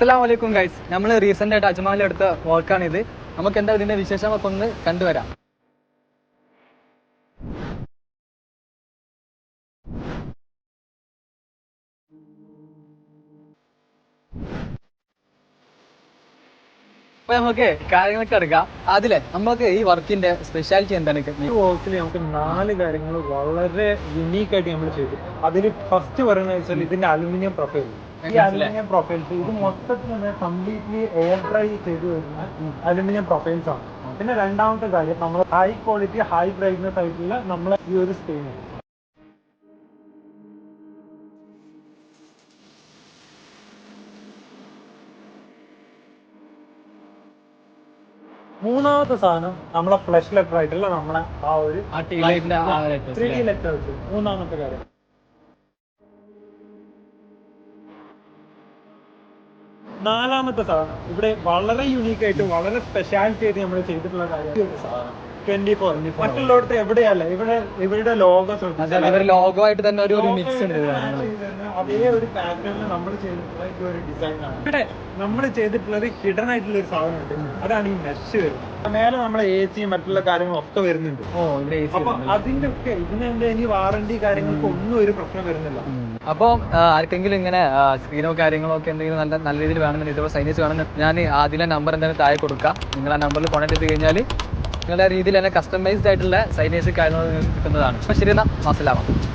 അസ്സലാമലൈക്കും ഗൈസ്, നമ്മൾ റീസെന്റ് ആയിട്ട് അജ്മാലിൽ എടുത്ത വർക്കാണിത്. നമുക്ക് എന്താ ഇതിന്റെ വിശേഷമൊക്കെ ഒന്ന് കണ്ടുവരാം. അപ്പൊ നമുക്ക് കാര്യങ്ങളൊക്കെ എടുക്കാം. അതിലെ നമുക്ക് ഈ വർക്കിന്റെ സ്പെഷ്യാലിറ്റി എന്താണ്? ഈ വർക്കിൽ നമുക്ക് 4 കാര്യങ്ങൾ വളരെ യുണീക്ക് ആയിട്ട് നമ്മൾ ചെയ്തു. അതിൽ ഫസ്റ്റ് പറയുന്നത് വെച്ചാൽ ഇതിന്റെ അലുമിനിയം പ്രൊഫൈൽ. ഈ അലുമിനിയം പ്രൊഫൈൽസ് ഇത് മൊത്തത്തിൽ കംപ്ലീറ്റ്ലി എയർ ഡ്രൈ ചെയ്തു വരുന്ന അലുമിനിയം പ്രൊഫൈൽസ് ആണ്. പിന്നെ രണ്ടാമത്തെ കാര്യം നമ്മൾ ഹൈ ക്വാളിറ്റി ഹൈ ബ്രൈറ്റ്നസ് ആയിട്ടുള്ള നമ്മളെ ഈ ഒരു സ്ക്രീൻ. മൂന്നാമത്തെ സാധനം നമ്മളെ ഫ്ലഷ് ലെറ്റർ ആയിട്ടുള്ള നമ്മളെ ആ ഒരു 3D ലെറ്റേഴ്സ്. മൂന്നാമത്തെ കാര്യം. നാലാമത്തെ സാധനം ഇവിടെ വളരെ യുണീക്ക് ആയിട്ട് വളരെ സ്പെഷ്യാലിറ്റി ആയിട്ട് നമ്മൾ ചെയ്തിട്ടുള്ള കാര്യം 24. മറ്റുള്ളവർക്ക് എവിടെയല്ല ഇവരുടെ ലോഗോ ലോഗോ ആയിട്ട് തന്നെ ഒരു മിക്സ് ഉണ്ട്. അതേ ഒരു പാറ്റേണിൽ നമ്മൾ ചെയ്തിട്ടുള്ള ഈ ഒരു ഡിസൈൻ ആണ്. ഇവിടെ നമ്മൾ ചെയ്തിട്ടുള്ളത് ഹിഡൻ ആയിട്ടുള്ള ഒരു സാധനം ഉണ്ട്. അതാണ് ഈ മെഷ് വരുന്നത്. മേലെ നമ്മളെ AC മറ്റുള്ള കാര്യങ്ങളും ഒക്കെ വരുന്നുണ്ട്. അപ്പൊ അതിന്റെ ഒക്കെ ഇതിനെന്താ ഇനി വാറണ്ടി കാര്യങ്ങൾക്ക് ഒന്നും ഒരു പ്രശ്നം വരുന്നില്ല. അപ്പോൾ ആർക്കെങ്കിലും ഇങ്ങനെ സ്ക്രീനോ കാര്യങ്ങളോ ഒക്കെ എന്തെങ്കിലും നല്ല രീതിയിൽ വേണമെന്നുണ്ടെങ്കിൽ ഇതുപോലെ സൈനേഴ്സ് വേണമെന്ന് ഞാൻ ആദ്യം നമ്പർ എന്തായാലും താഴെ കൊടുക്കാം. നിങ്ങൾ ആ നമ്പറിൽ കോൺടാക്ട് ചെയ്ത് കഴിഞ്ഞാൽ നിങ്ങളുടെ രീതിയിൽ തന്നെ കസ്റ്റമൈസ്ഡ് ആയിട്ടുള്ള സൈനേഴ്സ് കാര്യങ്ങൾ കിട്ടുന്നതാണ്. അപ്പോൾ ശരി, എന്നാൽ അസ്സലാമു അലൈക്കും.